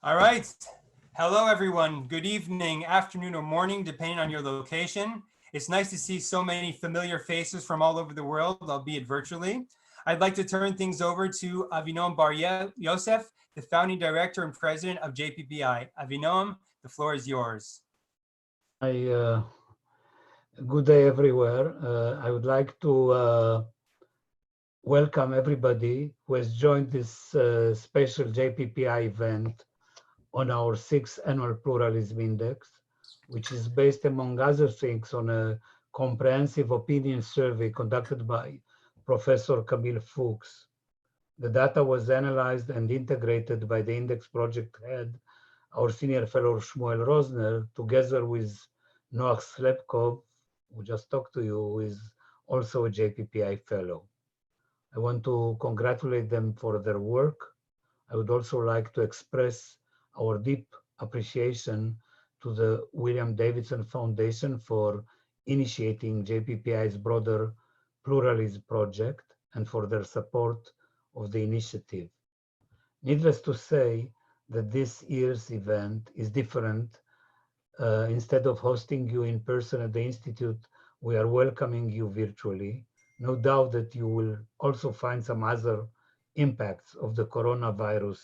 All right. Hello, everyone. Good evening, afternoon, or morning, depending on your location. It's nice to see so many familiar faces from all over the world, albeit virtually. I'd like to turn things over to Avinoam Bar-Yosef, the founding director and president of Jppi. Avinoam, the floor is yours. Good day everywhere. I would like to welcome everybody who has joined this special JPPI event on our 6th annual Pluralism Index, which is based, among other things, on a comprehensive opinion survey conducted by Professor Camil Fuchs. The data was analyzed and integrated by the index project head, our senior fellow Shmuel Rosener, together with Slepkov, who just talked to you, who is also a JPPI fellow. I want to congratulate them for their work. I would also like to express our deep appreciation to the William Davidson Foundation for initiating JPPI's broader pluralism project and for their support of the initiative. Needless to say that this year's event is different. Instead of hosting you in person at the Institute, we are welcoming you virtually. No doubt that you will also find some other impacts of the coronavirus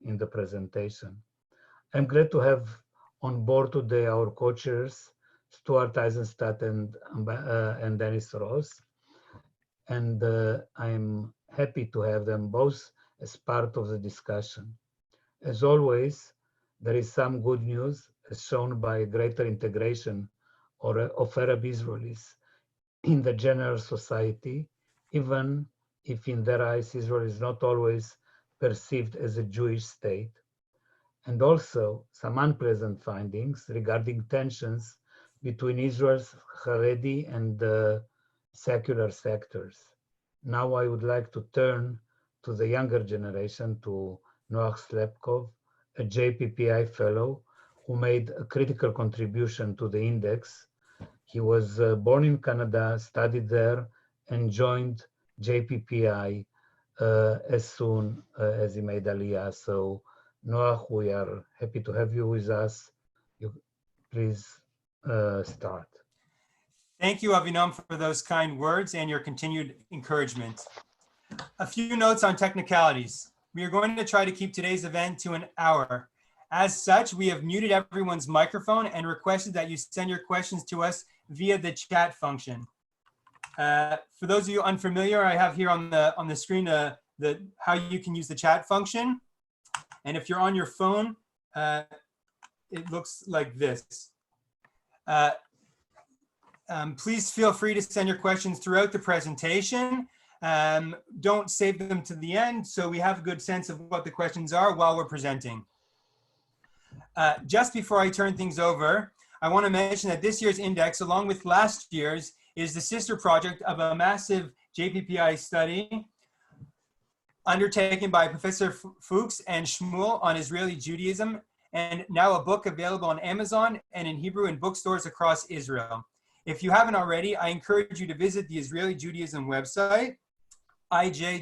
in the presentation. I'm glad to have on board today our co-chairs, Stuart Eisenstadt and Dennis Ross. And I'm happy to have them both as part of the discussion. As always, there is some good news as shown by greater integration of Arab Israelis in the general society, even if in their eyes Israel is not always perceived as a Jewish state, and also some unpleasant findings regarding tensions between Israel's Haredi and secular sectors. Now I would like to turn to the younger generation, to Noach Slepkov, a JPPI fellow who made a critical contribution to the index. He was born in Canada, studied there, and joined JPPI as soon as he made Aliyah. So Noach, we are happy to have you with us. You please start. Thank you, Avinoam, for those kind words and your continued encouragement. A few notes on technicalities. We are going to try to keep today's event to an hour. As such, we have muted everyone's microphone and requested that you send your questions to us via the chat function. For those of you unfamiliar, I have here on the screen how you can use the chat function. And if you're on your phone, it looks like this. Please feel free to send your questions throughout the presentation. Don't save them to the end so we have a good sense of what the questions are while we're presenting. Just before I turn things over, I want to mention that this year's index, along with last year's, is the sister project of a massive JPPI study undertaken by Professor Fuchs and Shmuel on Israeli Judaism, and now a book available on Amazon and in Hebrew in bookstores across Israel. If you haven't already, I encourage you to visit the Israeli Judaism website, ij.jppi.org.il,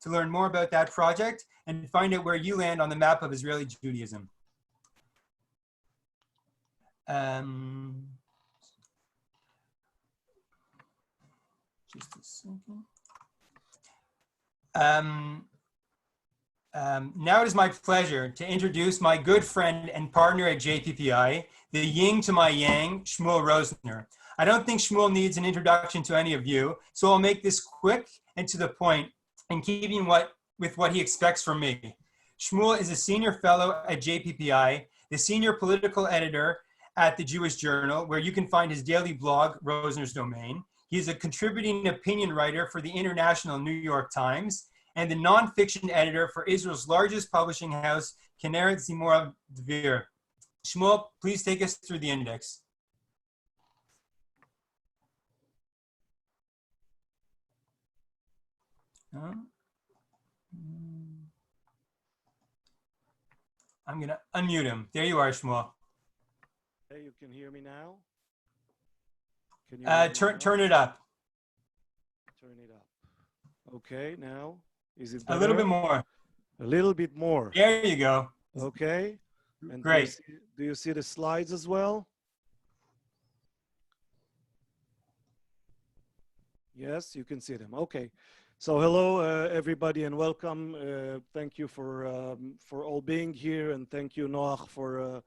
to learn more about that project and find out where you land on the map of Israeli Judaism. Just a second. Now it is my pleasure to introduce my good friend and partner at JPPI, the yin to my yang, Shmuel Rosener. I don't think Shmuel needs an introduction to any of you, so I'll make this quick and to the point, in keeping with what he expects from me. Shmuel is a senior fellow at JPPI, the senior political editor at the Jewish Journal, where you can find his daily blog, Rosner's Domain. He is a contributing opinion writer for the International New York Times and the nonfiction editor for Israel's largest publishing house, Kineret Zimora Dvir. Shmuel, please take us through the index. I'm going to unmute him. There you are, Shmuel. Hey, you can hear me now? Can you turn it up. Turn it up. Okay, now is it better? A little bit more. A little bit more. There you go. Okay. And Great. do you see the slides as well? Yes, you can see them. Okay. So hello, everybody, and welcome. Thank you for all being here, and thank you, Noach, for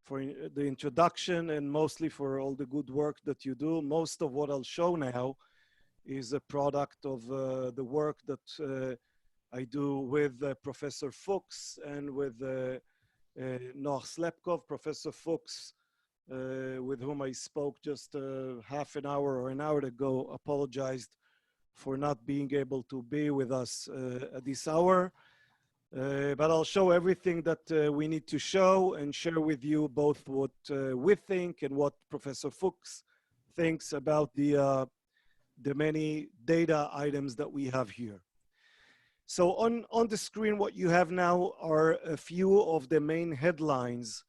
the introduction, and mostly for all the good work that you do. Most of what I'll show now is a product of the work that I do with Professor Fuchs and with Noach Slepkov. Professor Fuchs, with whom I spoke just half an hour or an hour ago, apologized for not being able to be with us at this hour. But I'll show everything that we need to show and share with you both what we think and what Professor Fuchs thinks about the many data items that we have here. So on the screen, what you have now are a few of the main headlines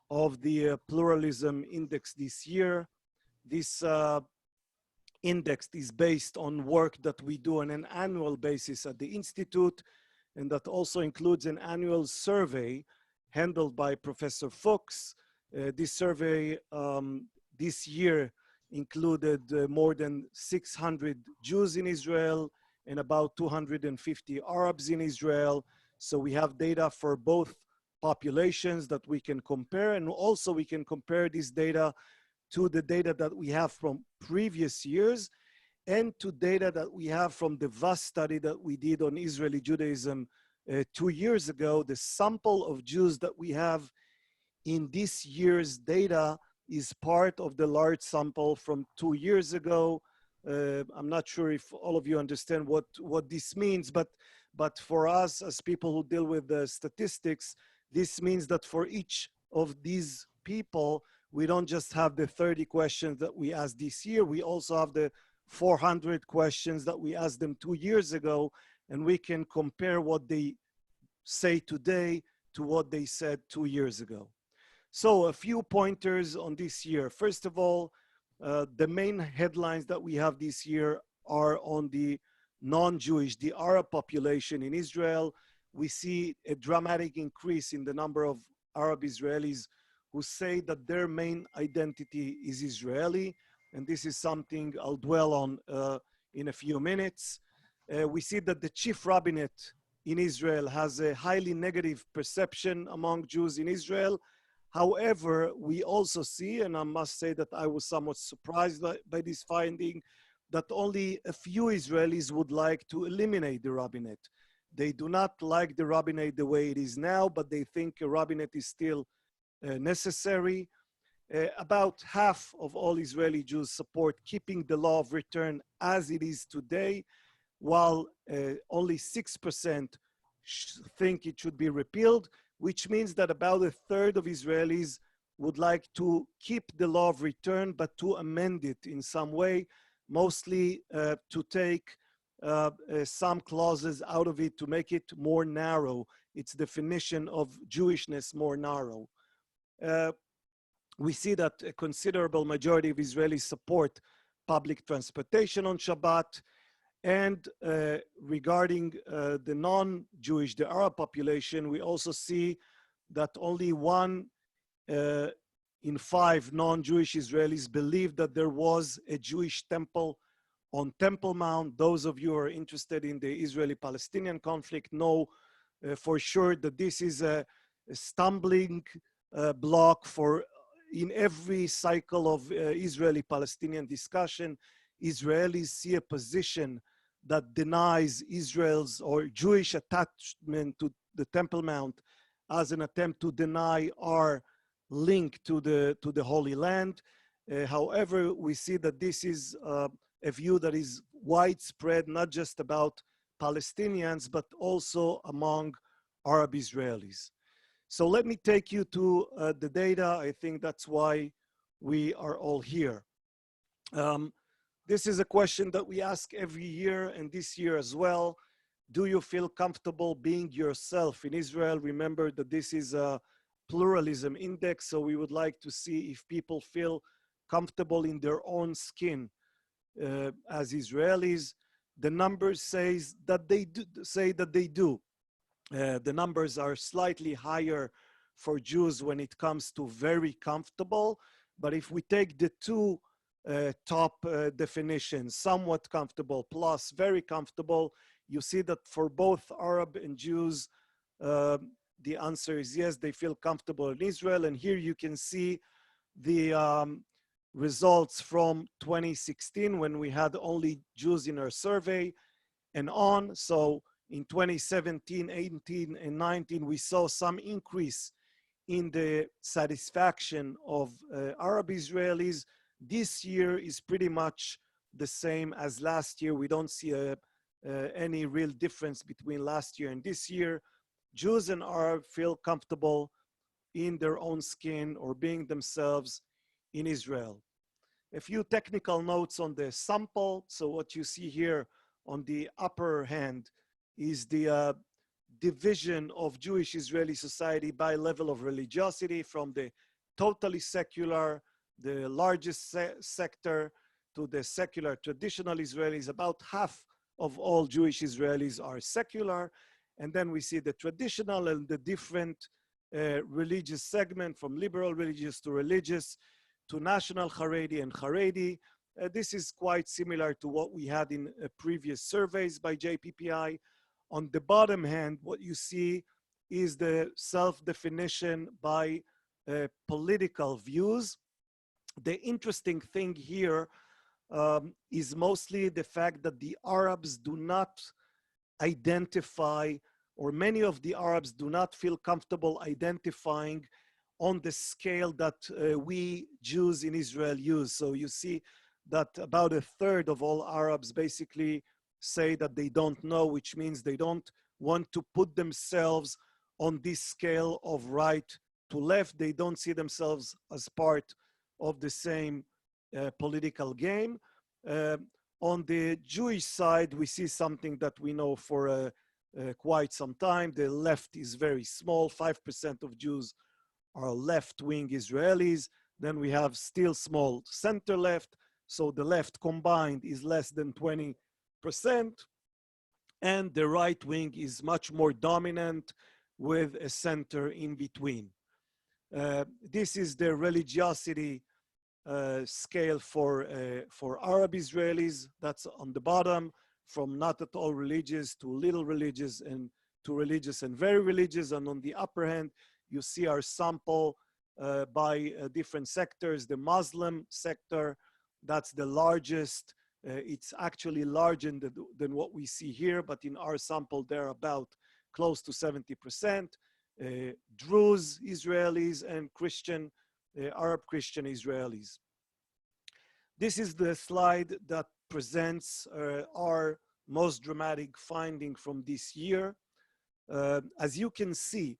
of the Pluralism Index this year. This index is based on work that we do on an annual basis at the Institute, and that also includes an annual survey handled by Professor Fuchs. This survey this year included more than 600 Jews in Israel and about 250 Arabs in Israel. So we have data for both populations that we can compare, and also we can compare this data to the data that we have from previous years and to data that we have from the vast study that we did on Israeli Judaism 2 years ago. The sample of Jews that we have in this year's data is part of the large sample from 2 years ago. I'm not sure if all of you understand what this means, but for us as people who deal with the statistics, this means that for each of these people, we don't just have the 30 questions that we asked this year, we also have the 400 questions that we asked them 2 years ago, and we can compare what they say today to what they said 2 years ago. So a few pointers on this year. First of all, the main headlines that we have this year are on the non-Jewish, the Arab population in Israel. We see a dramatic increase in the number of Arab Israelis who say that their main identity is Israeli. And this is something I'll dwell on in a few minutes. We see that the chief rabbinate in Israel has a highly negative perception among Jews in Israel. However, we also see, and I must say that I was somewhat surprised by this finding, that only a few Israelis would like to eliminate the rabbinate. They do not like the rabbinate the way it is now, but they think a rabbinate is still necessary. About half of all Israeli Jews support keeping the law of return as it is today, while only 6% think it should be repealed, which means that about a third of Israelis would like to keep the law of return, but to amend it in some way, mostly to take some clauses out of it to make it more narrow, its definition of Jewishness more narrow. We see that a considerable majority of Israelis support public transportation on Shabbat. And regarding the non-Jewish, the Arab population, we also see that only 1 in 5 non-Jewish Israelis believe that there was a Jewish temple on Temple Mount. Those of you who are interested in the Israeli-Palestinian conflict know for sure that this is a stumbling block for in every cycle of Israeli-Palestinian discussion. Israelis see a position that denies Israel's or Jewish attachment to the Temple Mount as an attempt to deny our link to the Holy Land. However, we see that this is a view that is widespread, not just about Palestinians, but also among Arab Israelis. So let me take you to the data. I think that's why we are all here. This is a question that we ask every year, and this year as well. Do you feel comfortable being yourself in Israel? Remember that this is a pluralism index, so we would like to see if people feel comfortable in their own skin as Israelis. The numbers say that they do. The numbers are slightly higher for Jews when it comes to very comfortable. But if we take the two top definitions, somewhat comfortable plus very comfortable, you see that for both Arab and Jews, the answer is yes, they feel comfortable in Israel. And here you can see the results from 2016 when we had only Jews in our survey and on. So in 2017, 18, and 19, we saw some increase in the satisfaction of Arab Israelis. This year is pretty much the same as last year. We don't see any real difference between last year and this year. Jews and Arab feel comfortable in their own skin or being themselves in Israel. A few technical notes on the sample. So what you see here on the upper hand is the division of Jewish Israeli society by level of religiosity, from the totally secular, the largest sector, to the secular traditional Israelis. About half of all Jewish Israelis are secular. And then we see the traditional and the different religious segment, from liberal religious to religious to national Haredi and Haredi. This is quite similar to what we had in previous surveys by Jppi. On the bottom hand, what you see is the self-definition by political views. The interesting thing here is mostly the fact that the Arabs do not identify, or many of the Arabs do not feel comfortable identifying on the scale that we Jews in Israel use. So you see that about a third of all Arabs basically say that they don't know, which means they don't want to put themselves on this scale of right to left. They don't see themselves as part of the same political game. On the Jewish side, we see something that we know for quite some time. The left is very small. 5% of Jews are left-wing Israelis. Then we have still small center left. So the left combined is less than 20%. And the right wing is much more dominant with a center in between. This is the religiosity scale for Arab Israelis. That's on the bottom, from not at all religious to little religious and to religious and very religious. And on the upper hand, you see our sample by different sectors. The Muslim sector, that's the largest. It's actually larger than what we see here, but in our sample, they're about close to 70%. Druze Israelis and Christian, Arab Christian Israelis. This is the slide that presents our most dramatic finding from this year. As you can see,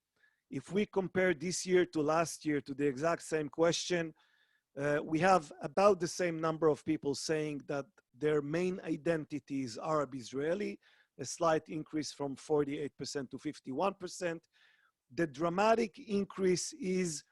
if we compare this year to last year to the exact same question, we have about the same number of people saying that their main identity is Arab Israeli, a slight increase from 48% to 51%. The dramatic increase is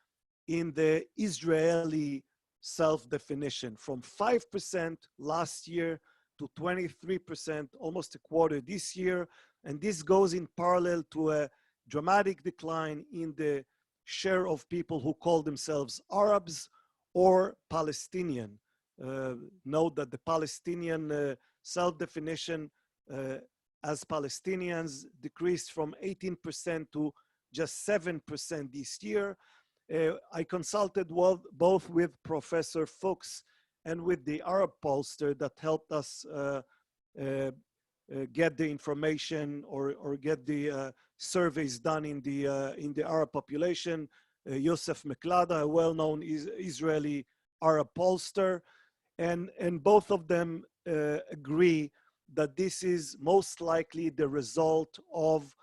in the Israeli self-definition, from 5% last year to 23%, almost a quarter this year. And this goes in parallel to a dramatic decline in the share of people who call themselves Arabs or Palestinian. Note that the Palestinian self-definition as Palestinians decreased from 18% to just 7% this year. I consulted both with Professor Fuchs and with the Arab pollster that helped us get the information or get the surveys done in the Arab population. Yosef Meklada, a well-known Israeli Arab pollster, and both of them agree that this is most likely the result of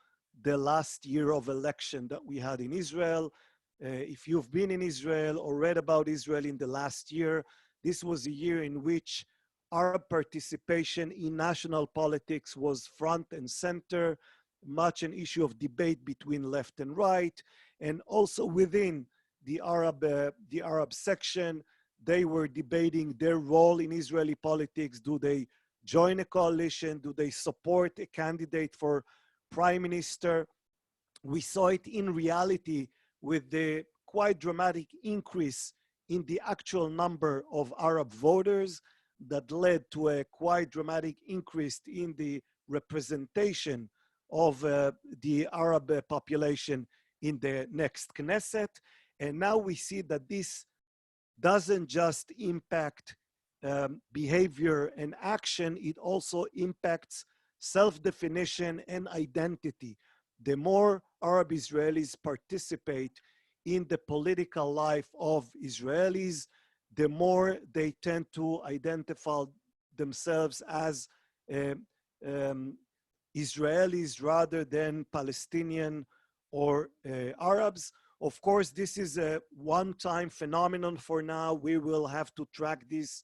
the last year of election that we had in Israel. If you've been in Israel or read about Israel in the last year, this was a year in which Arab participation in national politics was front and center, much an issue of debate between left and right, and also within the Arab section, they were debating their role in Israeli politics. Do they join a coalition? Do they support a candidate for prime minister? we saw it in reality with the quite dramatic increase in the actual number of Arab voters that led to a quite dramatic increase in the representation of the Arab population in the next Knesset. And now we see that this doesn't just impact behavior and action, it also impacts self-definition and identity. The more Arab Israelis participate in the political life of Israelis, the more they tend to identify themselves as Israelis rather than Palestinian or Arabs. Of course, this is a one-time phenomenon for now. We will have to track this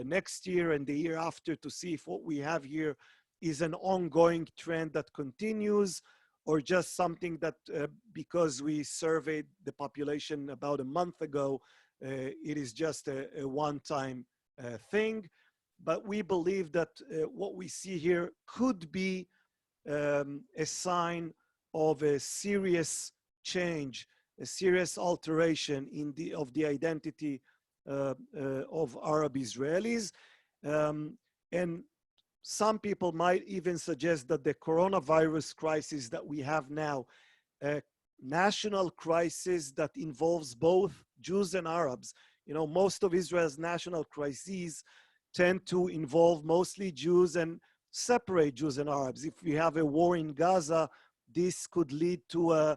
next year and the year after to see if what we have here is an ongoing trend that continues, or just something that because we surveyed the population about a month ago, it is just a one-time thing. But we believe that what we see here could be a sign of a serious change, a serious alteration in of the identity of Arab Israelis. And some people might even suggest that the coronavirus crisis that we have now, a national crisis that involves both Jews and Arabs. You know, most of Israel's national crises tend to involve mostly Jews and separate Jews and Arabs. If we have a war in Gaza, this could lead to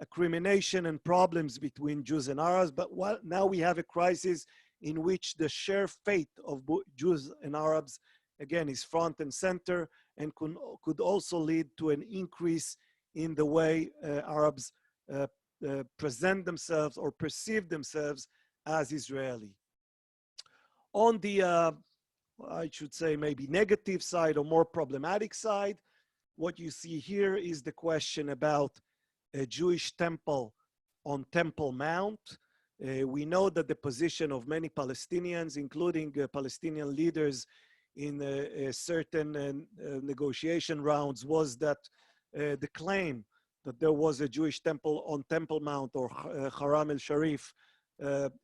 acrimination and problems between Jews and Arabs. But now we have a crisis in which the shared fate of Jews and Arabs, again, is front and center, and could also lead to an increase in the way Arabs present themselves or perceive themselves as Israeli. On the, I should say, maybe negative side or more problematic side, what you see here is the question about a Jewish temple on Temple Mount. We know that the position of many Palestinians, including Palestinian leaders in certain negotiation rounds, was that the claim that there was a Jewish temple on Temple Mount or Haram el-Sharif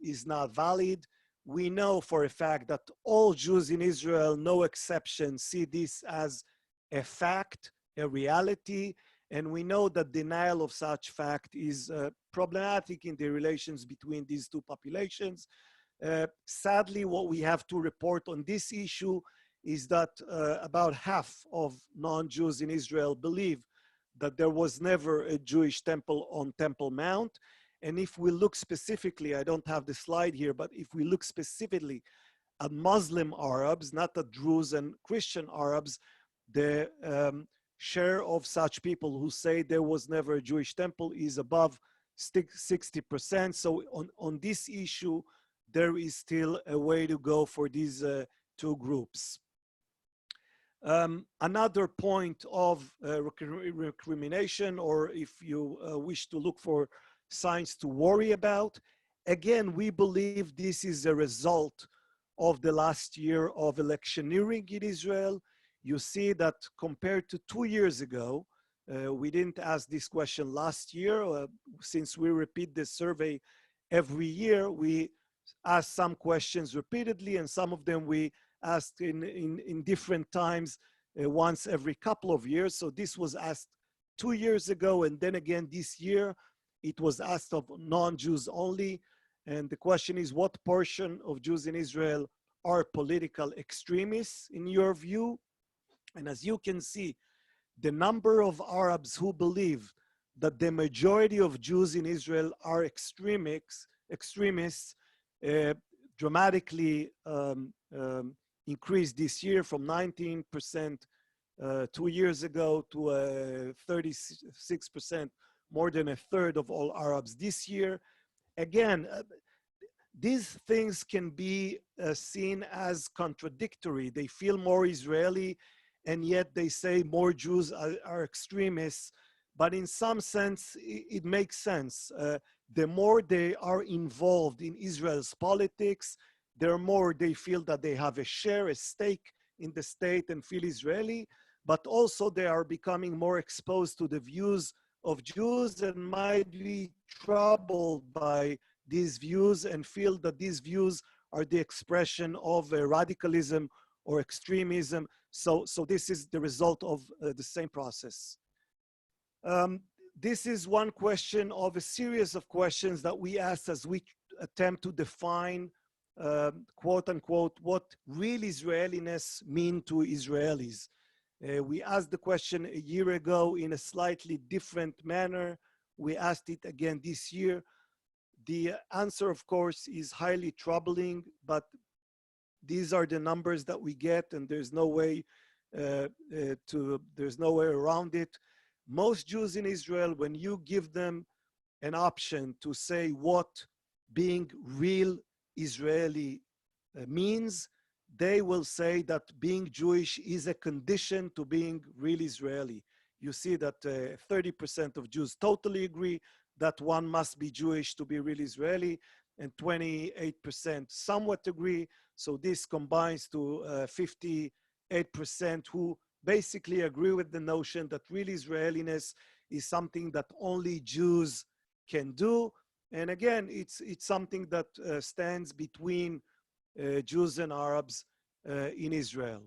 is not valid. We know for a fact that all Jews in Israel, no exception, see this as a fact, a reality, and we know that denial of such fact is problematic in the relations between these two populations. Sadly, what we have to report on this issue is that about half of non-Jews in Israel believe that there was never a Jewish temple on Temple Mount. And if we look specifically, I don't have the slide here, but if we look specifically at Muslim Arabs, not at Druze and Christian Arabs, the share of such people who say there was never a Jewish temple is above 60%. So on this issue, there is still a way to go for these two groups. Another point of recrimination, or if you wish to look for signs to worry about, again, we believe this is a result of the last year of electioneering in Israel. You see that compared to 2 years ago, we didn't ask this question last year. Since we repeat this survey every year, we asked some questions repeatedly, and some of them we asked in different times, once every couple of years. So this was asked 2 years ago, and then again this year, it was asked of non-Jews only. And the question is, what portion of Jews in Israel are political extremists in your view? And as you can see, the number of Arabs who believe that the majority of Jews in Israel are extremists dramatically increased this year from 19% 2 years ago to 36%, more than a third of all Arabs this year. Again, these things can be seen as contradictory. They feel more Israeli, and yet they say more Jews are extremists. But in some sense, it makes sense. The more they are involved in Israel's politics, the more they feel that they have a share, a stake in the state and feel Israeli, but also they are becoming more exposed to the views of Jews and might be troubled by these views and feel that these views are the expression of radicalism or extremism. So this is the result of the same process. This is one question of a series of questions that we asked as we attempt to define, quote unquote, what real Israeliness mean to Israelis. We asked the question a year ago in a slightly different manner. We asked it again this year. The answer, of course, is highly troubling, but these are the numbers that we get, and there's no way there's no way around it. Most Jews in Israel, when you give them an option to say what being real Israeli means, they will say that being Jewish is a condition to being real Israeli. You see that 30% of Jews totally agree that one must be Jewish to be real Israeli, and 28% somewhat agree. So this combines to 58% who basically agree with the notion that real Israeliness is something that only Jews can do. And again, it's something that stands between Jews and Arabs in Israel.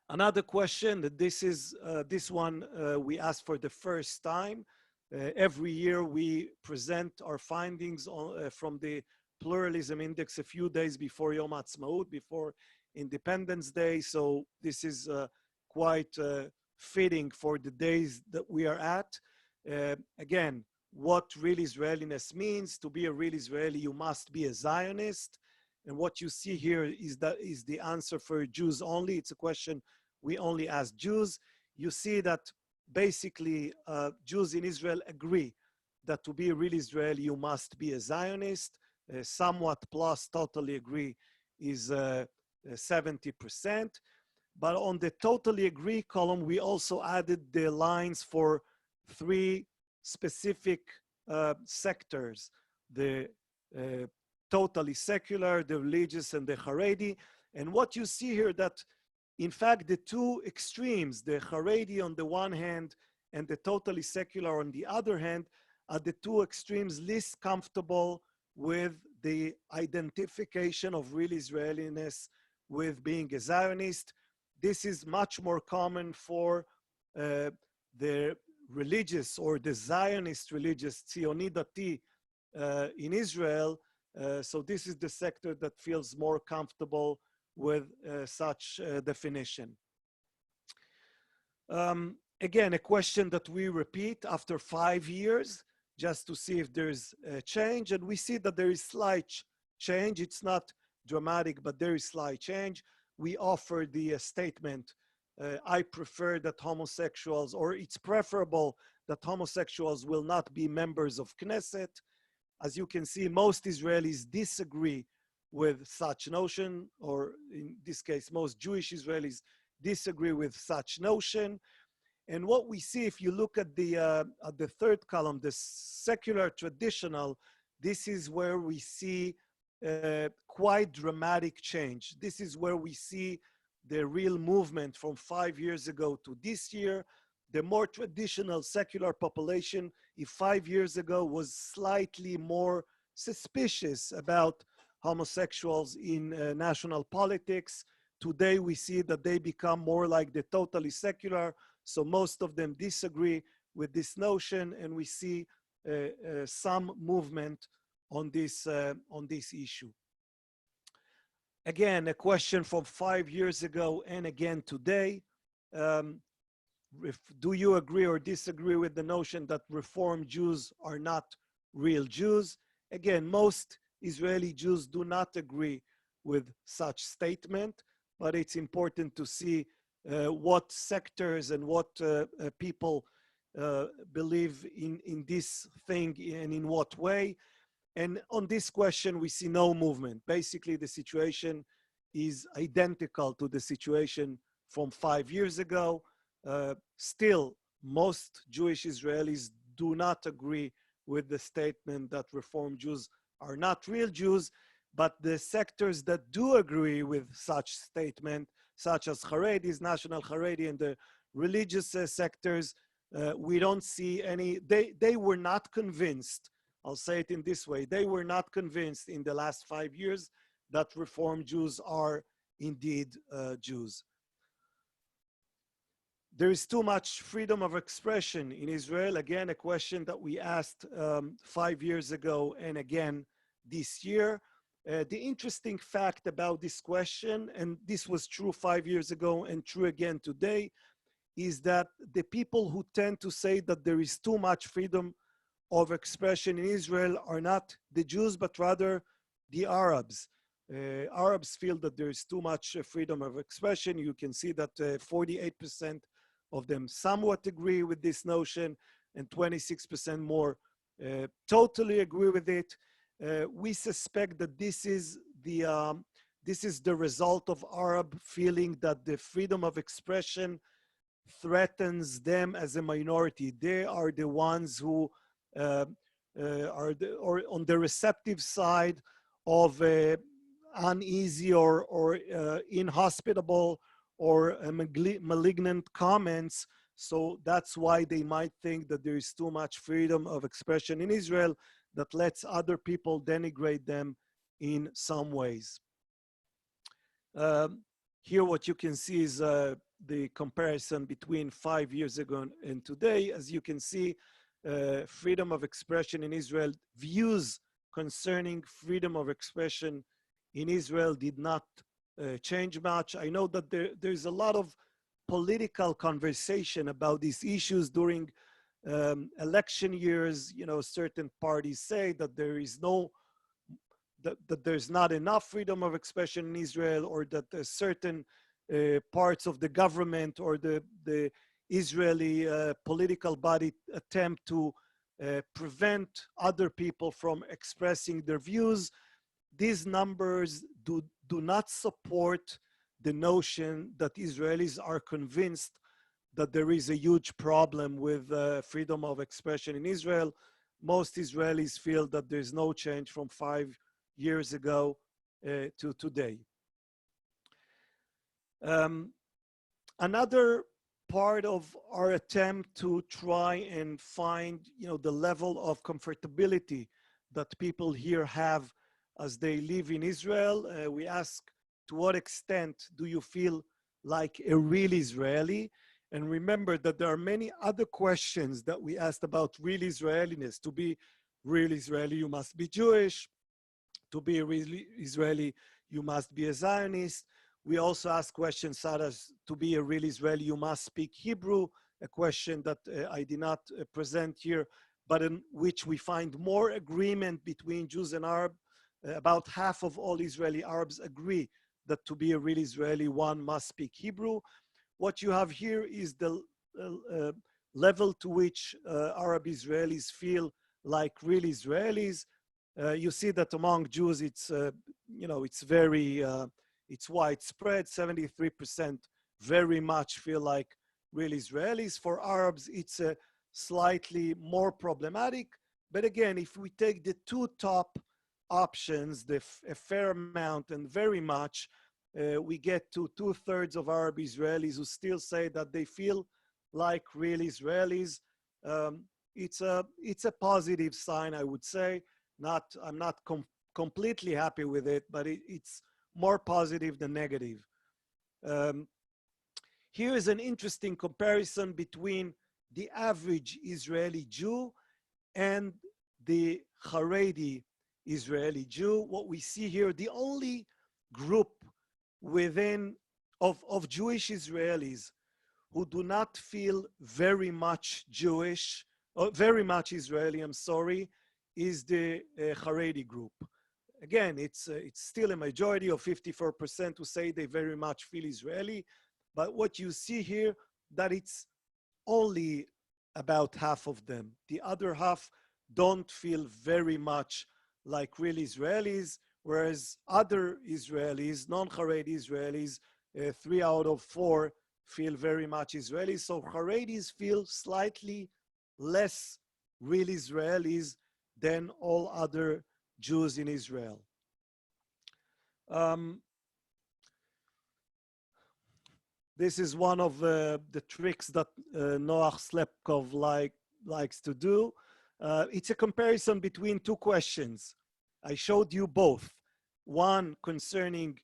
Another question, that this one we asked for the first time. Every year we present our findings from the Pluralism Index a few days before Yom Ha'atzmaut, before Independence Day. So this is quite fitting for the days that we are at. Again, what real Israeliness means. To be a real Israeli, you must be a Zionist. And what you see here is the answer for Jews only. It's a question we only ask Jews. You see that basically Jews in Israel agree that to be a real Israeli, you must be a Zionist. Somewhat plus totally agree is 70%. But on the totally agree column, we also added the lines for three specific sectors: the totally secular, the religious, and the Haredi. And what you see here, that in fact the two extremes, the Haredi on the one hand and the totally secular on the other hand, are the two extremes least comfortable with the identification of real Israeliness with being a Zionist. This is much more common for the religious or the Zionist religious Tzioni Dati in Israel. So this is the sector that feels more comfortable with such definition. Again, a question that we repeat after 5 years, just to see if there's a change. And we see that there is slight change. It's not dramatic, but there is slight change. We offer the statement, I prefer that homosexuals, or it's preferable that homosexuals will not be members of Knesset. As you can see, most Israelis disagree with such notion, or in this case, most Jewish Israelis disagree with such notion. And what we see, if you look at the third column, the secular traditional, this is where we see quite dramatic change. This is where we see the real movement from 5 years ago to this year. The more traditional secular population, if 5 years ago was slightly more suspicious about homosexuals in national politics, today we see that they become more like the totally secular. So most of them disagree with this notion, and we see some movement on this issue. Again, a question from 5 years ago and again today. Do you agree or disagree with the notion that Reform Jews are not real Jews? Again, most Israeli Jews do not agree with such statement, but it's important to see what sectors and what people believe in this thing and in what way. And on this question, we see no movement. Basically, the situation is identical to the situation from 5 years ago. Still, most Jewish Israelis do not agree with the statement that Reform Jews are not real Jews, but the sectors that do agree with such statement, such as Haredis, national Haredi, and the religious sectors, we don't see any, they were not convinced, I'll say it in this way, they were not convinced in the last 5 years that Reform Jews are indeed Jews. There is too much freedom of expression in Israel. Again, a question that we asked 5 years ago and again this year. The interesting fact about this question, and this was true 5 years ago and true again today, is that the people who tend to say that there is too much freedom of expression in Israel are not the Jews, but rather the Arabs. Arabs feel that there is too much freedom of expression. You can see that 48% of them somewhat agree with this notion, and 26% more totally agree with it. We suspect that this is the result of Arab feeling that the freedom of expression threatens them as a minority. They are the ones who are on the receptive side of uneasy or inhospitable or malignant comments. So that's why they might think that there is too much freedom of expression in Israel that lets other people denigrate them in some ways. Here what you can see is the comparison between 5 years ago and today. As you can see, freedom of expression in Israel, views concerning freedom of expression in Israel did not change much. I know that there's a lot of political conversation about these issues during election years. You know, certain parties say that there is that there's not enough freedom of expression in Israel, or that certain parts of the government or the Israeli political body attempt to prevent other people from expressing their views. These numbers do not support the notion that Israelis are convinced that there is a huge problem with freedom of expression in Israel. Most Israelis feel that there's no change from 5 years ago to today. Another part of our attempt to try and find, you know, the level of comfortability that people here have as they live in Israel, we ask, to what extent do you feel like a real Israeli? And remember that there are many other questions that we asked about real Israeliness. To be real Israeli, you must be Jewish. To be a real Israeli, you must be a Zionist. We also ask questions such as, to be a real Israeli, you must speak Hebrew, a question that I did not present here, but in which we find more agreement between Jews and Arab. About half of all Israeli Arabs agree that to be a real Israeli, one must speak Hebrew. What you have here is the level to which Arab Israelis feel like real Israelis. You see that among Jews, it's you know, it's very it's widespread. 73% very much feel like real Israelis. For Arabs, it's slightly more problematic. But again, if we take the two top options, a fair amount and very much, we get to 2/3 of Arab Israelis who still say that they feel like real Israelis. It's a positive sign, I would say. I'm not completely happy with it, but it's more positive than negative. Here is an interesting comparison between the average Israeli Jew and the Haredi Israeli Jew. What we see here, the only group within of Jewish Israelis who do not feel very much Jewish, or very much Israeli, I'm sorry, is the Haredi group. Again, it's still a majority of 54% who say they very much feel Israeli. But what you see here, that it's only about half of them. The other half don't feel very much like real Israelis, whereas other Israelis, non-Haredi Israelis, 3 out of 4 feel very much Israeli. So Haredis feel slightly less real Israelis than all other Jews in Israel. This is one of the tricks that Noach Slepkov likes to do. It's a comparison between two questions. I showed you both. One concerning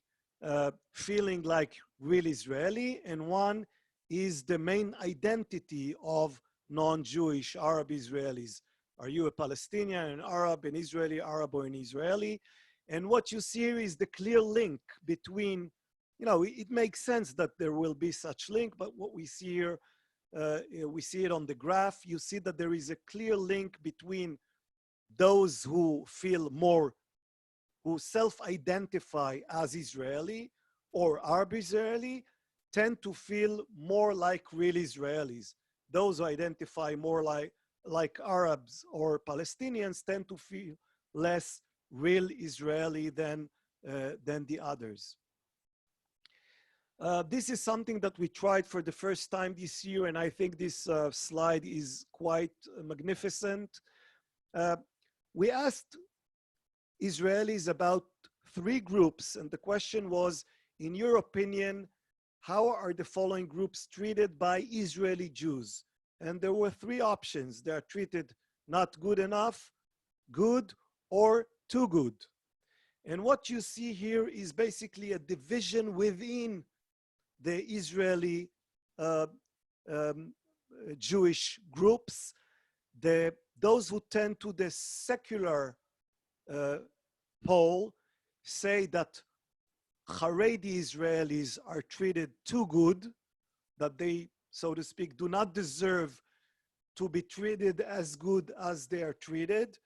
feeling like real Israeli, and one is the main identity of non-Jewish Arab Israelis. Are you a Palestinian, an Arab, an Israeli, Arab, or an Israeli? And what you see here is the clear link between, you know, it makes sense that there will be such link, but what we see here, we see it on the graph. You see that there is a clear link between those who feel more, who self-identify as Israeli or Arab Israeli, tend to feel more like real Israelis. Those who identify more like Arabs or Palestinians tend to feel less real Israeli than the others. This is something that we tried for the first time this year, and I think this slide is quite magnificent. We asked Israelis about 3 groups, and the question was, in your opinion, how are the following groups treated by Israeli Jews? And there were 3 options. They are treated not good enough, good, or too good. And what you see here is basically a division within the Israeli Jewish groups. Those who tend to the secular pole say that Haredi Israelis are treated too good, that they, so to speak, do not deserve to be treated as good as they are treated.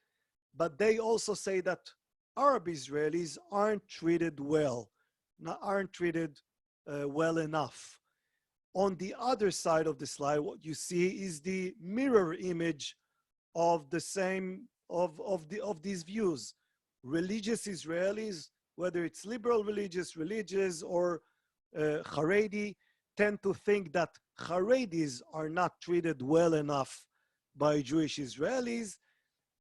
But they also say that Arab Israelis aren't treated well, aren't treated well enough. On the other side of the slide, what you see is the mirror image of the same, of these views. Religious Israelis, whether it's liberal religious or Haredi, tend to think that Haredis are not treated well enough by Jewish Israelis,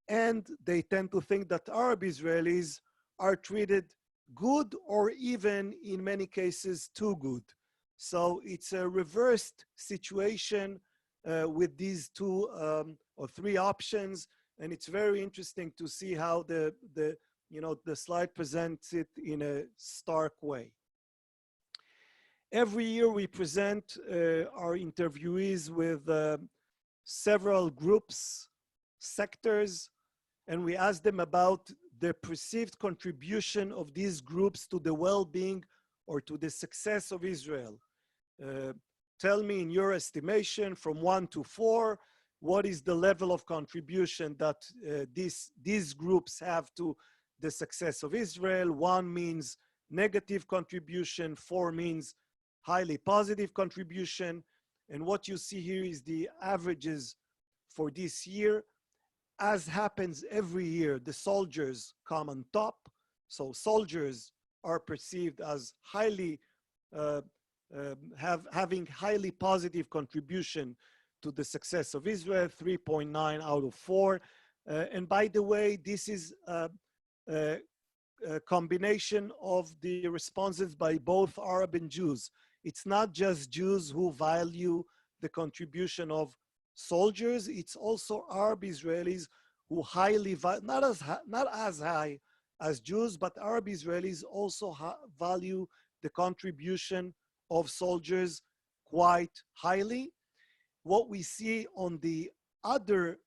and they tend to think that Arab Israelis are treated good, or even in many cases too good. So it's a reversed situation with these 2 or 3 options, and it's very interesting to see how the slide presents it in a stark way. Every year we present our interviewees with several groups, sectors, and we ask them about the perceived contribution of these groups to the well-being or to the success of Israel. Tell me, in your estimation, from 1 to 4, what is the level of contribution that these groups have to the success of Israel? 1 means negative contribution, 4 means highly positive contribution. And what you see here is the averages for this year. As happens every year, the soldiers come on top. So soldiers are perceived as highly, having highly positive contribution to the success of Israel, 3.9 out of 4. And by the way, this is a combination of the responses by both Arab and Jews. It's not just Jews who value the contribution of soldiers, it's also Arab Israelis who highly, not as high as Jews, but Arab Israelis also value the contribution of soldiers quite highly. What we see on the other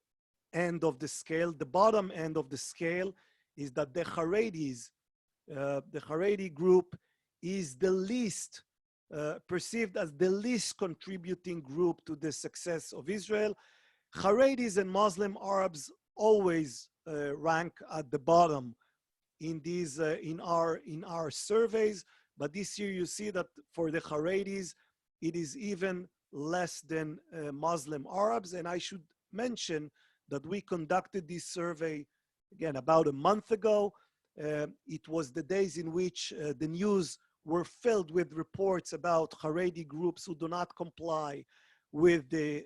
end of the scale, the bottom end of the scale, is that the Haredis, the Haredi group is the least, perceived as the least contributing group to the success of Israel. Haredis and Muslim Arabs always rank at the bottom in these in our surveys, but this year you see that for the Haredis it is even less than Muslim Arabs. And I should mention that we conducted this survey again about a month ago. It was the days in which the news were filled with reports about Haredi groups who do not comply with the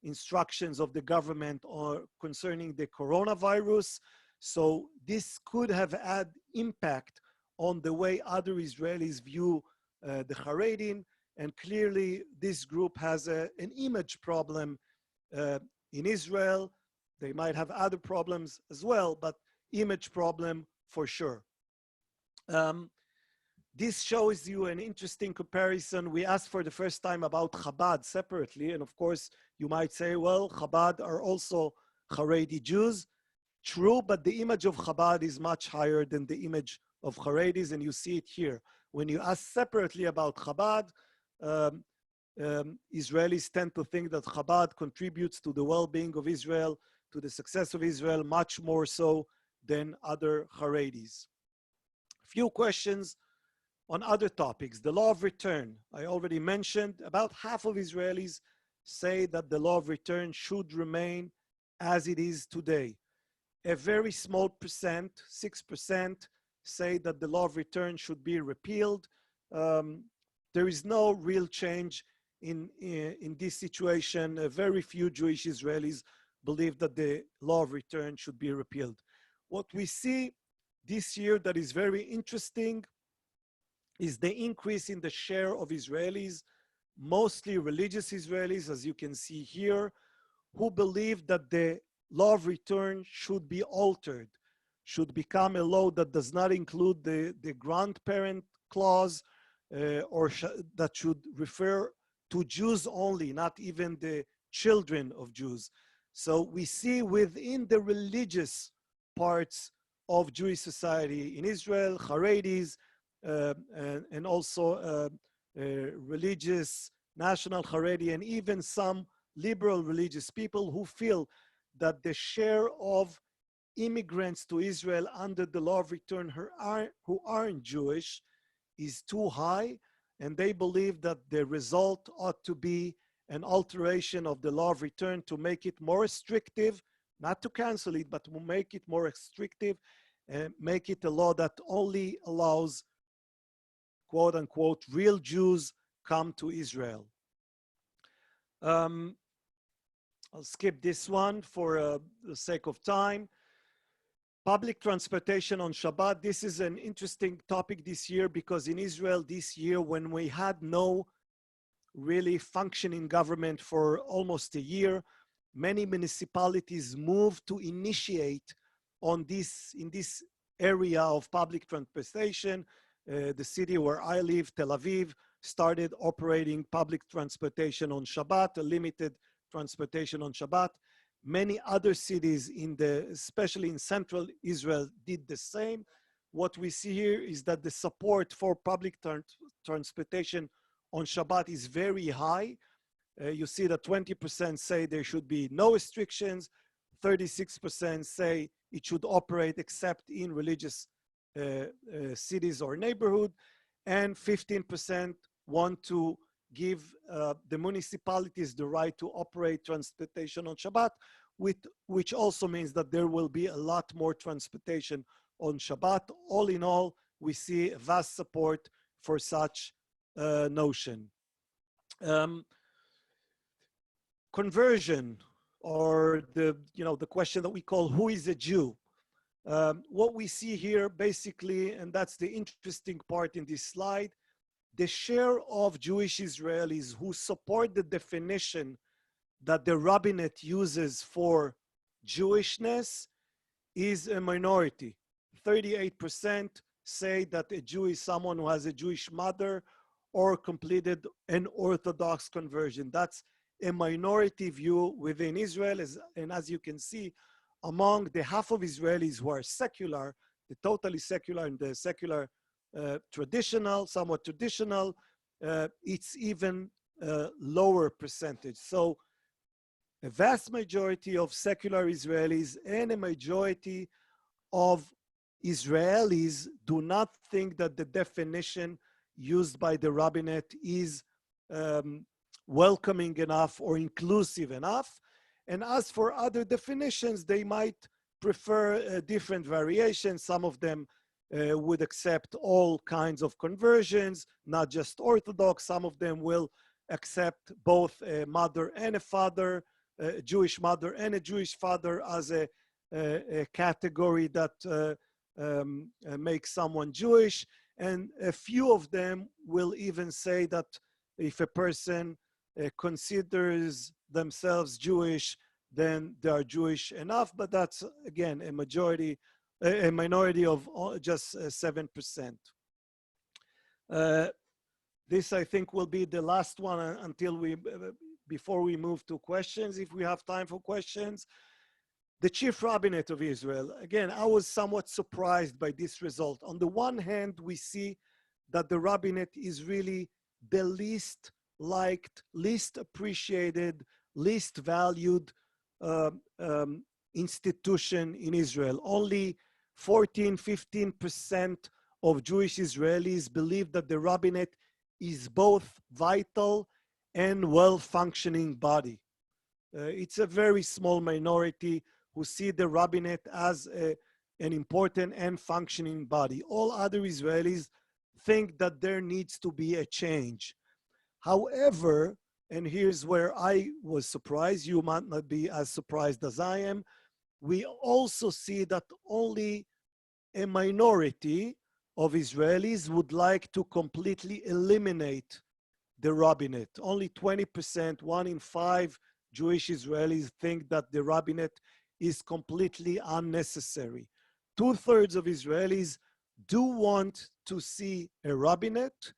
instructions of the government or concerning the coronavirus. So this could have had impact on the way other Israelis view the Haredim, and clearly this group has an image problem in Israel. They might have other problems as well, but image problem for sure. This shows you an interesting comparison. We asked for the first time about Chabad separately, and of course you might say, well, Chabad are also Haredi Jews. True, but the image of Chabad is much higher than the image of Haredis, and you see it here. When you ask separately about Chabad, Israelis tend to think that Chabad contributes to the well-being of Israel, to the success of Israel, much more so than other Haredis. Few questions on other topics. The law of return, I already mentioned, about half of Israelis say that the law of return should remain as it is today. A very small percent, 6%, say that the law of return should be repealed. There is no real change in this situation. Very few Jewish Israelis believe that the law of return should be repealed. What we see this year that is very interesting is the increase in the share of Israelis, mostly religious Israelis, as you can see here, who believe that the law of return should be altered, should become a law that does not include the grandparent clause, or that should refer to Jews only, not even the children of Jews. So we see within the religious parts of Jewish society in Israel, Haredis, and also religious, national Haredi, and even some liberal religious people who feel that the share of immigrants to Israel under the law of return who aren't Jewish is too high, and they believe that the result ought to be an alteration of the law of return to make it more restrictive, not to cancel it, but to make it more restrictive and make it a law that only allows, quote unquote, real Jews come to Israel. I'll skip this one for the sake of time. Public transportation on Shabbat. This is an interesting topic this year because in Israel this year, when we had no really functioning government for almost a year, many municipalities moved to initiate on this, in this area of public transportation. The city where I live, Tel Aviv, started operating public transportation on Shabbat, a limited transportation on Shabbat. Many other cities especially in central Israel, did the same. What we see here is that the support for public transportation on Shabbat is very high. You see that 20% say there should be no restrictions, 36% say it should operate except in religious cities or neighborhood, and 15% want to give the municipalities the right to operate transportation on Shabbat, which also means that there will be a lot more transportation on Shabbat. All in all, we see vast support for such notion. Conversion, or the question that we call, who is a Jew? What we see here basically, and that's the interesting part in this slide, the share of Jewish Israelis who support the definition that the rabbinate uses for Jewishness is a minority. 38% say that a Jew is someone who has a Jewish mother or completed an Orthodox conversion. That's a minority view within Israel, and as you can see, among the half of Israelis who are secular, the totally secular and the secular traditional, somewhat traditional, it's even a lower percentage. So a vast majority of secular Israelis and a majority of Israelis do not think that the definition used by the rabbinate is welcoming enough or inclusive enough. And as for other definitions, they might prefer different variations. Some of them would accept all kinds of conversions, not just Orthodox. Some of them will accept both a mother and a father, a Jewish mother and a Jewish father as a category that makes someone Jewish. And a few of them will even say that if a person considers themselves Jewish, then they are Jewish enough, but that's again a minority of just 7%. This I think will be the last one until before we move to questions, if we have time for questions. The chief rabbinate of Israel. Again, I was somewhat surprised by this result. On the one hand, we see that the rabbinate is really the least liked, least appreciated, least valued institution in Israel. Only 14–15% of Jewish Israelis believe that the rabbinate is both vital and well-functioning body. It's a very small minority who see the rabbinate as an important and functioning body. All other Israelis think that there needs to be a change. However, and here's where I was surprised, you might not be as surprised as I am, we also see that only a minority of Israelis would like to completely eliminate the rabbinate. Only 20%, 1 in 5 Jewish Israelis think that the rabbinate is completely unnecessary. 2/3 of Israelis do want to see a rabbinate,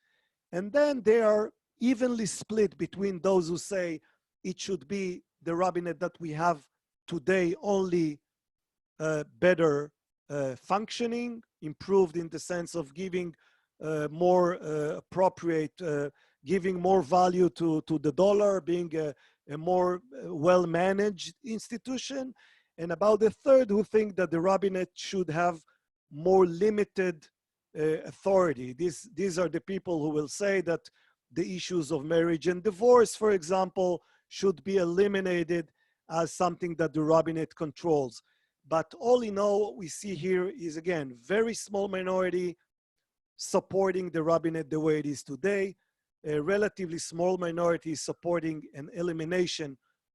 and then they are evenly split between those who say it should be the rabbinate that we have today, only better functioning, improved in the sense of giving more appropriate, giving more value to the dollar, being a more well-managed institution, and about 1/3 who think that the rabbinate should have more limited authority. These are the people who will say that the issues of marriage and divorce, for example, should be eliminated as something that the rabbinate controls. But all in all, what we see here is, again, very small minority supporting the rabbinate the way it is today, a relatively small minority supporting an elimination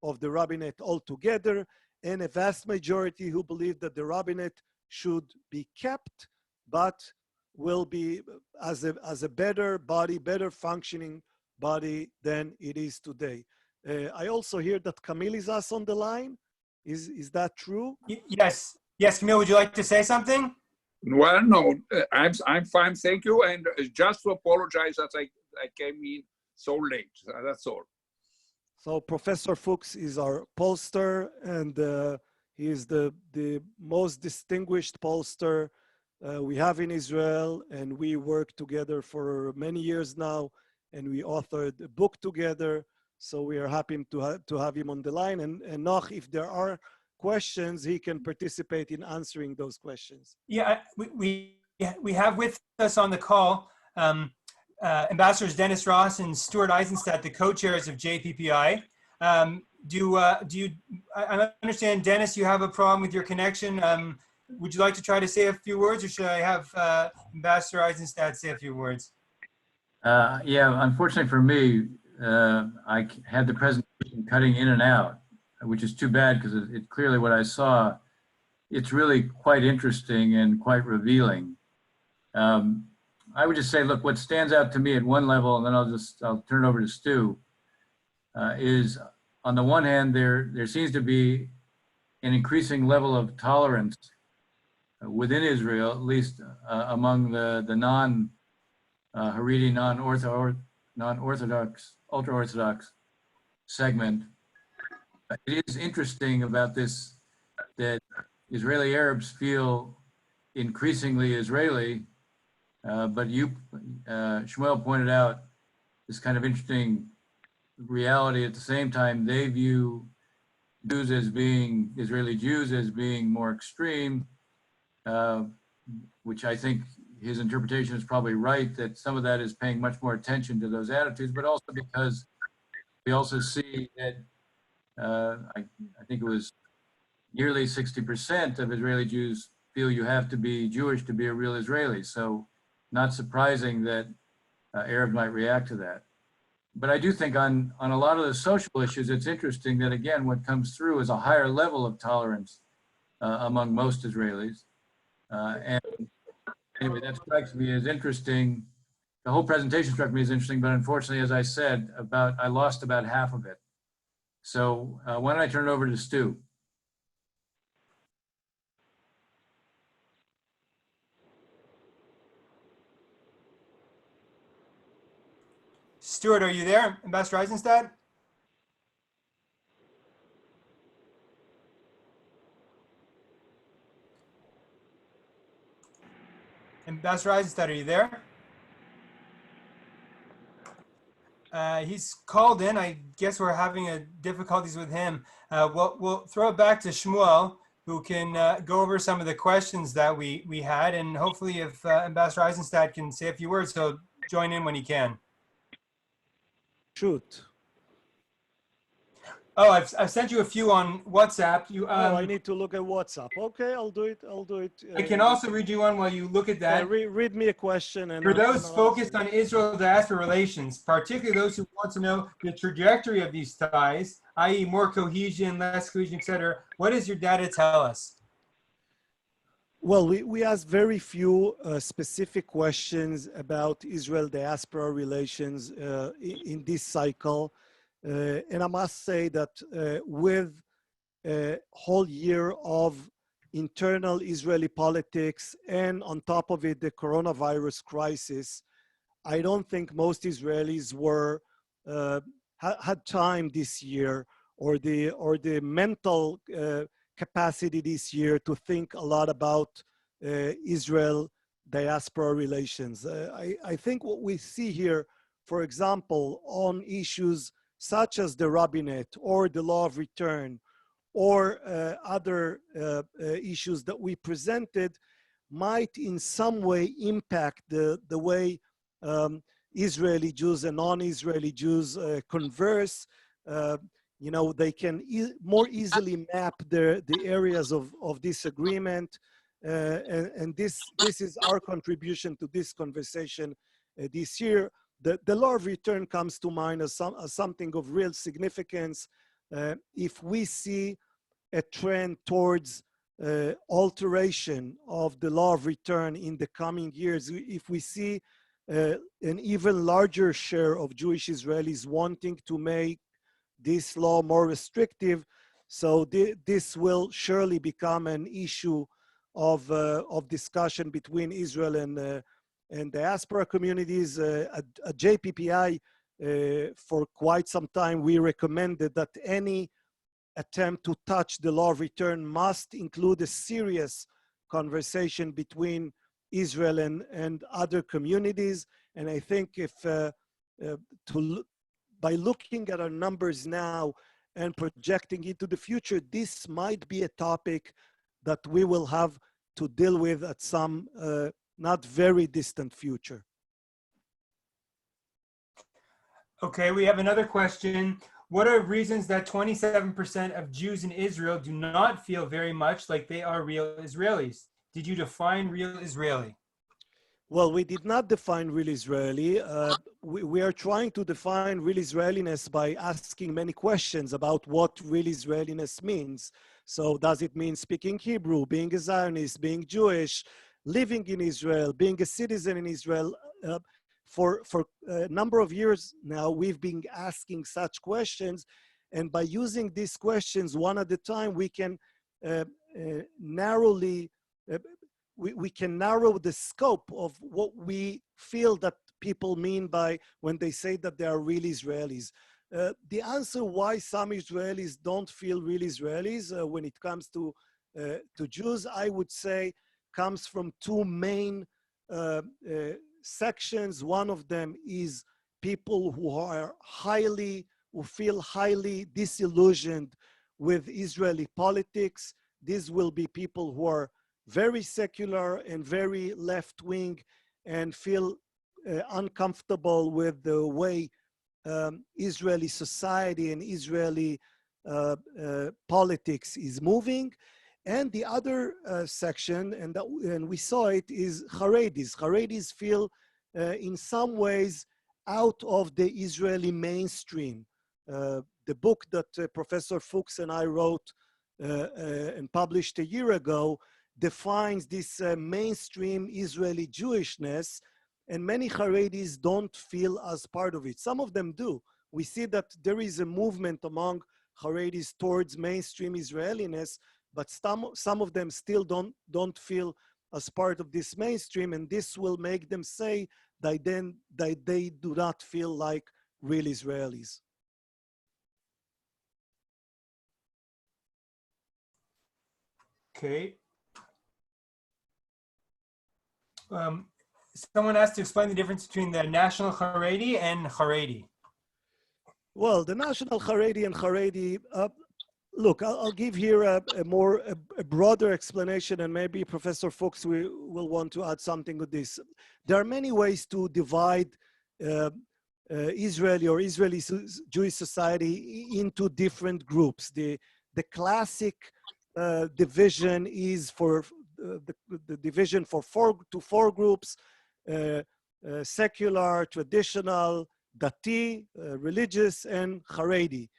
of the rabbinate altogether, and a vast majority who believe that the rabbinate should be kept, but will be as a better body, better functioning body than it is today. I also hear that Camil is us on the line. Is that true? Yes. Yes, Camil, would you like to say something? Well, no, I'm fine, thank you. And just to apologize that I came in so late. That's all. So Professor Fuchs is our pollster, and he is the most distinguished pollster we have in Israel, and we work together for many years now, and we authored a book together. So we are happy to have him on the line. And Noch, if there are questions, he can participate in answering those questions. Yeah, we have with us on the call Ambassadors Dennis Ross and Stuart Eisenstadt, the co-chairs of JPPI. I understand, Dennis, you have a problem with your connection. Would you like to try to say a few words, or should I have Ambassador Eisenstadt say a few words? Yeah, unfortunately for me, I had the presentation cutting in and out, which is too bad because it clearly what I saw, it's really quite interesting and quite revealing. I would just say, look, what stands out to me at one level, and then I'll turn it over to Stu, is on the one hand, there seems to be an increasing level of tolerance within Israel, at least among the non-Haredi, non-Orthodox, ultra-Orthodox segment. It is interesting about this, that Israeli Arabs feel increasingly Israeli, but Shmuel pointed out this kind of interesting reality. At the same time, they view Jews as being, Israeli Jews as being more extreme, which I think his interpretation is probably right, that some of that is paying much more attention to those attitudes, but also because we also see that I think it was nearly 60% of Israeli Jews feel you have to be Jewish to be a real Israeli. So not surprising that Arabs might react to that. But I do think on a lot of the social issues, it's interesting that, again, what comes through is a higher level of tolerance among most Israelis. And Anyway, that strikes me as interesting. The whole presentation struck me as interesting, but unfortunately, as I said, I lost about half of it. So why don't I turn it over to Stu? Stuart, are you there? Ambassador Eisenstadt? Ambassador Eisenstadt, are you there? He's called in. I guess we're having difficulties with him. We'll throw it back to Shmuel, who can go over some of the questions that we had. And hopefully if Ambassador Eisenstadt can say a few words, he'll join in when he can. Shoot. Oh, I've sent you a few on WhatsApp. Oh, I need to look at WhatsApp. Okay, I'll do it. I'll do it. I can also read you one while you look at that. Read me a question. And for those focused on Israel-diaspora relations, particularly those who want to know the trajectory of these ties, i.e. more cohesion, less cohesion, etc., what does your data tell us? Well, we asked very few specific questions about Israel-diaspora relations in this cycle. And I must say that with a whole year of internal Israeli politics and on top of it, the coronavirus crisis, I don't think most Israelis were had time this year or the mental capacity this year to think a lot about Israel diaspora relations. I think what we see here, for example, on issues such as the rabbinate or the law of return or other issues that we presented might in some way impact the way Israeli Jews and non-Israeli Jews converse. You know, they can more easily map the areas of disagreement. And this is our contribution to this conversation this year. The law of return comes to mind as something of real significance. If we see a trend towards alteration of the law of return in the coming years, if we see an even larger share of Jewish Israelis wanting to make this law more restrictive, so this will surely become an issue of discussion between Israel and diaspora communities. At JPPI, for quite some time, we recommended that any attempt to touch the law of return must include a serious conversation between Israel and other communities. And I think if by looking at our numbers now and projecting into the future, this might be a topic that we will have to deal with at some not very distant future. Okay, we have another question. What are reasons that 27% of Jews in Israel do not feel very much like they are real Israelis? Did you define real Israeli? Well, we did not define real Israeli. We are trying to define real Israeliness by asking many questions about what real Israeliness means. So does it mean speaking Hebrew, being a Zionist, being Jewish, living in Israel, being a citizen in Israel? For a number of years now, we've been asking such questions. And by using these questions one at a time, we can we can narrow the scope of what we feel that people mean by when they say that they are real Israelis. The answer why some Israelis don't feel real Israelis when it comes to Jews, I would say, comes from two main sections. One of them is people who feel highly disillusioned with Israeli politics. These will be people who are very secular and very left-wing and feel uncomfortable with the way Israeli society and Israeli politics is moving. And the other section, and we saw it, is Haredis. Haredis feel in some ways out of the Israeli mainstream. The book that Professor Fuchs and I wrote and published a year ago defines this mainstream Israeli Jewishness, and many Haredis don't feel as part of it. Some of them do. We see that there is a movement among Haredis towards mainstream Israeliness, but some of them still don't feel as part of this mainstream, and this will make them say that they do not feel like real Israelis. Okay. Someone asked to explain the difference between the national Haredi and Haredi. Well, the national Haredi and Haredi, look, I'll give here a broader explanation, and maybe Professor Fuchs will want to add something with this. There are many ways to divide Israeli or Israeli Jewish society into different groups. The classic division is for the division for four groups: secular, traditional, Dati, religious, and Haredi.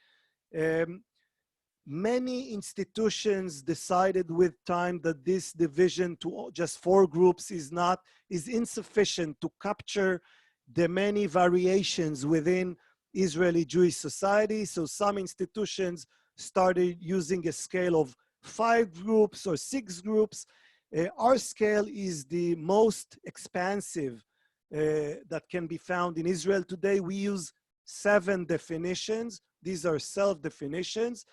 Many institutions decided with time that this division to just four groups is insufficient to capture the many variations within Israeli Jewish society. So some institutions started using a scale of 5 groups or 6 groups. Our scale is the most expansive that can be found in Israel today. We use 7 definitions. These are self-definitions.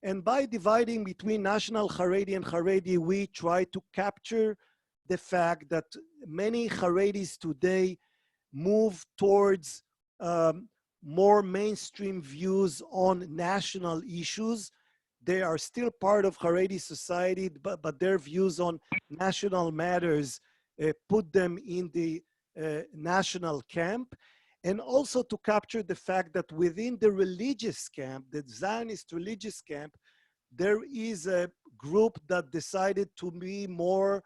And by dividing between national Haredi and Haredi, we try to capture the fact that many Haredis today move towards more mainstream views on national issues. They are still part of Haredi society, but their views on national matters put them in the national camp. And also to capture the fact that within the religious camp, the Zionist religious camp, there is a group that decided to be more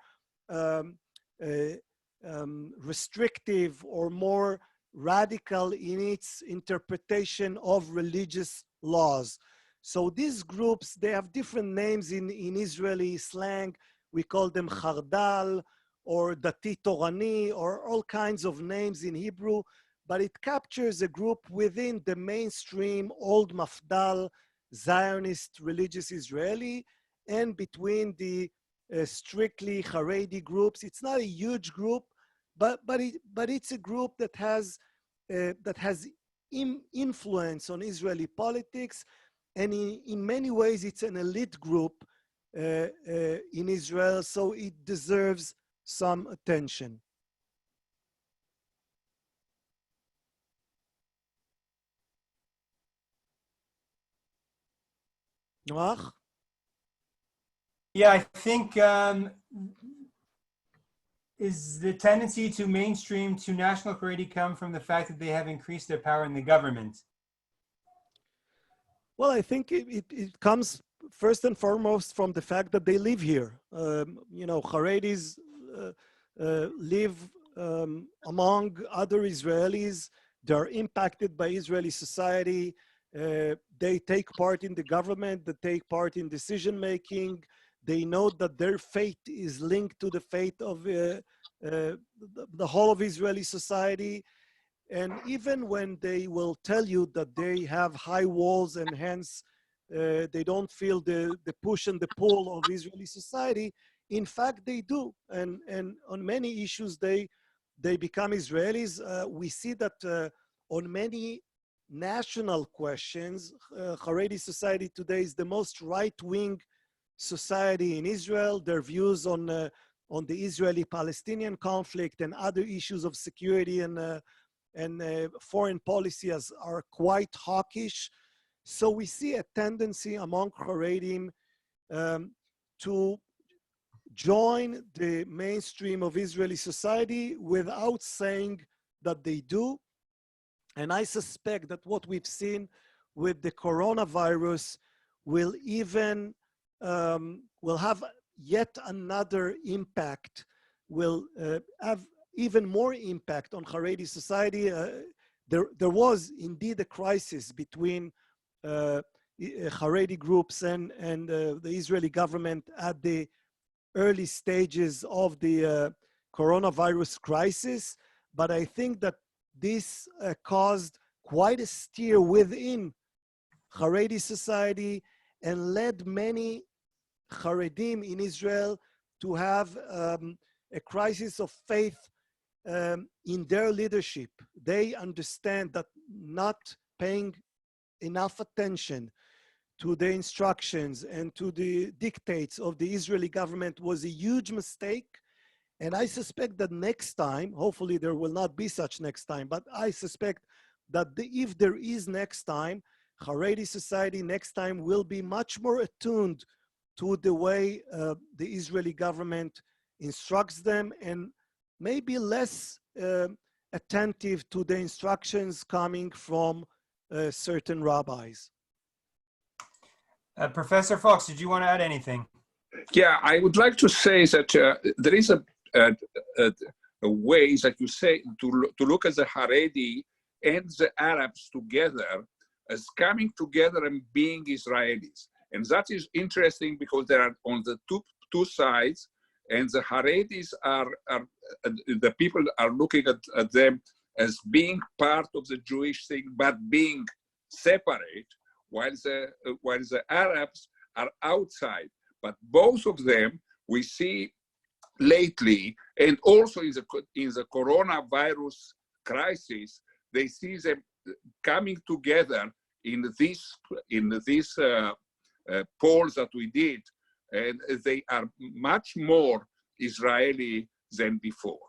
restrictive or more radical in its interpretation of religious laws. So these groups, they have different names in Israeli slang. We call them Chardal or Dati Torani or all kinds of names in Hebrew, but it captures a group within the mainstream old Mafdal Zionist religious Israeli and between the strictly Haredi groups. It's not a huge group, but it's a group that has influence on Israeli politics, and in many ways it's an elite group in Israel, so it deserves some attention. Noach? Yeah, I think is the tendency to mainstream to national Haredi come from the fact that they have increased their power in the government? Well, I think it comes first and foremost from the fact that they live here. You know, Haredis live among other Israelis. They're impacted by Israeli society. They take part in the government, they take part in decision making. They know that their fate is linked to the fate of the whole of Israeli society. And even when they will tell you that they have high walls and hence they don't feel the push and the pull of Israeli society, in fact they do. And on many issues they become Israelis. We see that on many national questions, Haredi society today is the most right-wing society in Israel. Their views on the Israeli-Palestinian conflict and other issues of security and foreign policy are quite hawkish. So we see a tendency among Haredim to join the mainstream of Israeli society without saying that they do. And I suspect that what we've seen with the coronavirus will even will have yet another impact, will have even more impact on Haredi society. There was indeed a crisis between Haredi groups and the Israeli government at the early stages of the coronavirus crisis, but I think that this caused quite a stir within Haredi society and led many Haredim in Israel to have a crisis of faith in their leadership. They understand that not paying enough attention to the instructions and to the dictates of the Israeli government was a huge mistake. And I suspect that next time, hopefully there will not be such next time, but I suspect that if there is next time, Haredi society next time will be much more attuned to the way the Israeli government instructs them, and maybe less attentive to the instructions coming from certain rabbis. Professor Fuchs, did you want to add anything? Yeah, I would like to say that there is a way that you say to look at the Haredi and the Arabs together as coming together and being Israelis. And that is interesting because they are on the two sides, and the Haredis are the people are looking at them as being part of the Jewish thing, but being separate, while the Arabs are outside. But both of them we see lately, and also in the coronavirus crisis, they see them coming together in this polls that we did, and they are much more Israeli than before.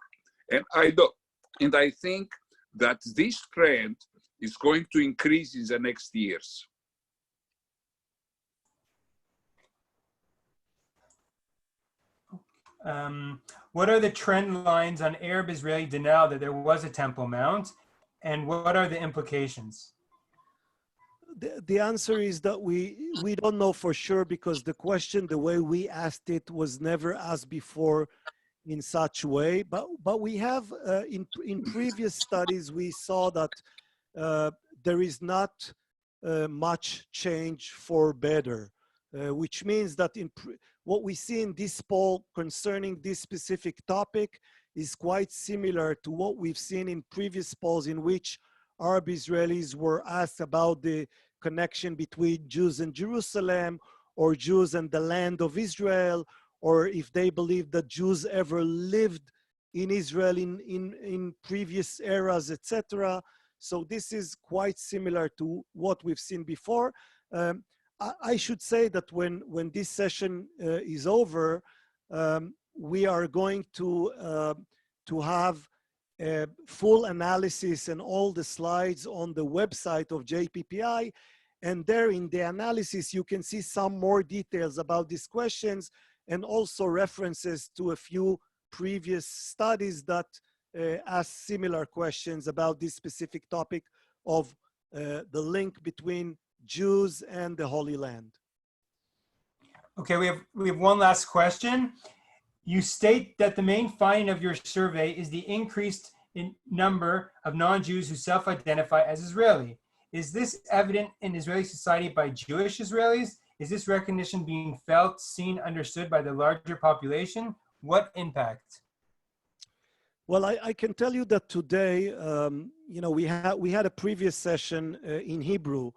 And I think that this trend is going to increase in the next years. What are the trend lines on Arab-Israeli denial that there was a Temple Mount, and what are the implications? The answer is that we don't know for sure, because the question, the way we asked it, was never asked before in such a way. But we have in previous studies we saw that there is not much change for better, which means that what we see in this poll concerning this specific topic is quite similar to what we've seen in previous polls in which Arab Israelis were asked about the connection between Jews and Jerusalem, or Jews and the land of Israel, or if they believe that Jews ever lived in Israel in previous eras, etc. So this is quite similar to what we've seen before. I should say that when this session is over, we are going to have a full analysis and all the slides on the website of JPPI. And there in the analysis, you can see some more details about these questions, and also references to a few previous studies that ask similar questions about this specific topic of the link between Jews and the Holy Land. Okay, we have one last question. You state that the main finding of your survey is the increased number of non-Jews who self-identify as Israeli. Is this evident in Israeli society by Jewish Israelis? Is this recognition being felt, seen, understood by the larger population? What impact? Well, I can tell you that today, we had a previous session in Hebrew,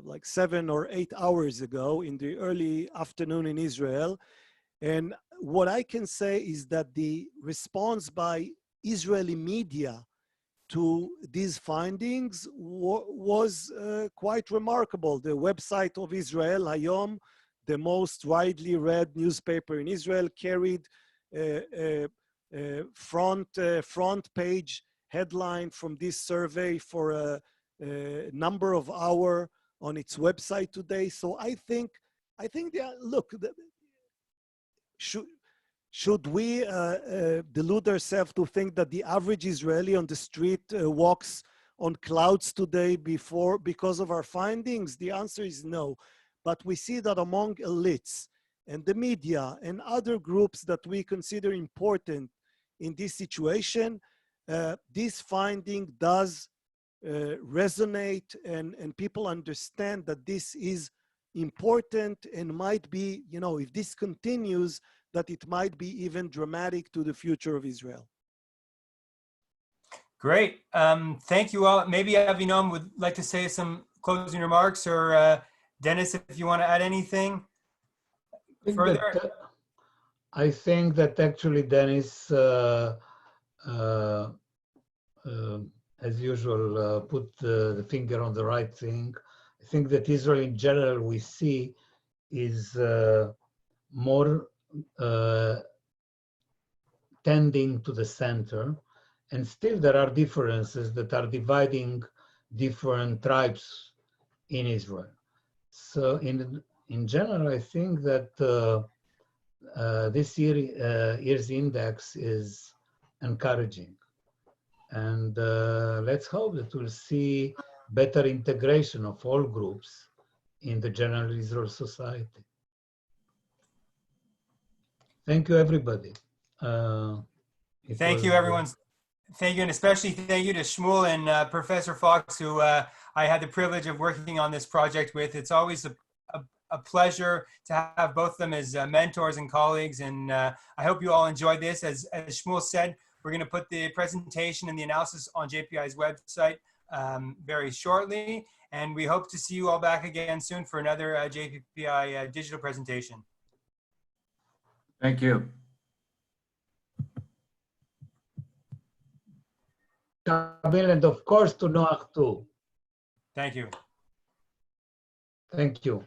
like 7 or 8 hours ago in the early afternoon in Israel. And what I can say is that the response by Israeli media to these findings was quite remarkable. The website of Israel Hayom, the most widely read newspaper in Israel, carried a front page headline from this survey for a number of hours on its website today. So I think look, should we delude ourselves to think that the average Israeli on the street walks on clouds today because of our findings? The answer is no. But we see that among elites and the media and other groups that we consider important in this situation, this finding does resonate, and people understand that this is important and might be, you know, if this continues, that it might be even dramatic to the future of Israel. Great. Thank you all. Maybe Avinoam would like to say some closing remarks, or Dennis, if you want to add anything further. I think that actually Dennis, as usual, put the finger on the right thing. I think that Israel in general we see is more tending to the center, and still there are differences that are dividing different tribes in Israel. So in general, I think that this year's index is encouraging, and let's hope that we'll see better integration of all groups in the general Israel society. Thank you, everybody. Thank you, everyone. Thank you, and especially thank you to Shmuel and Professor Fuchs, who I had the privilege of working on this project with. It's always a pleasure to have both of them as mentors and colleagues, and I hope you all enjoyed this. As Shmuel said, we're going to put the presentation and the analysis on JPI's website very shortly, and we hope to see you all back again soon for another JPI digital presentation. Thank you. Camil, and of course to Noach too. Thank you. Thank you.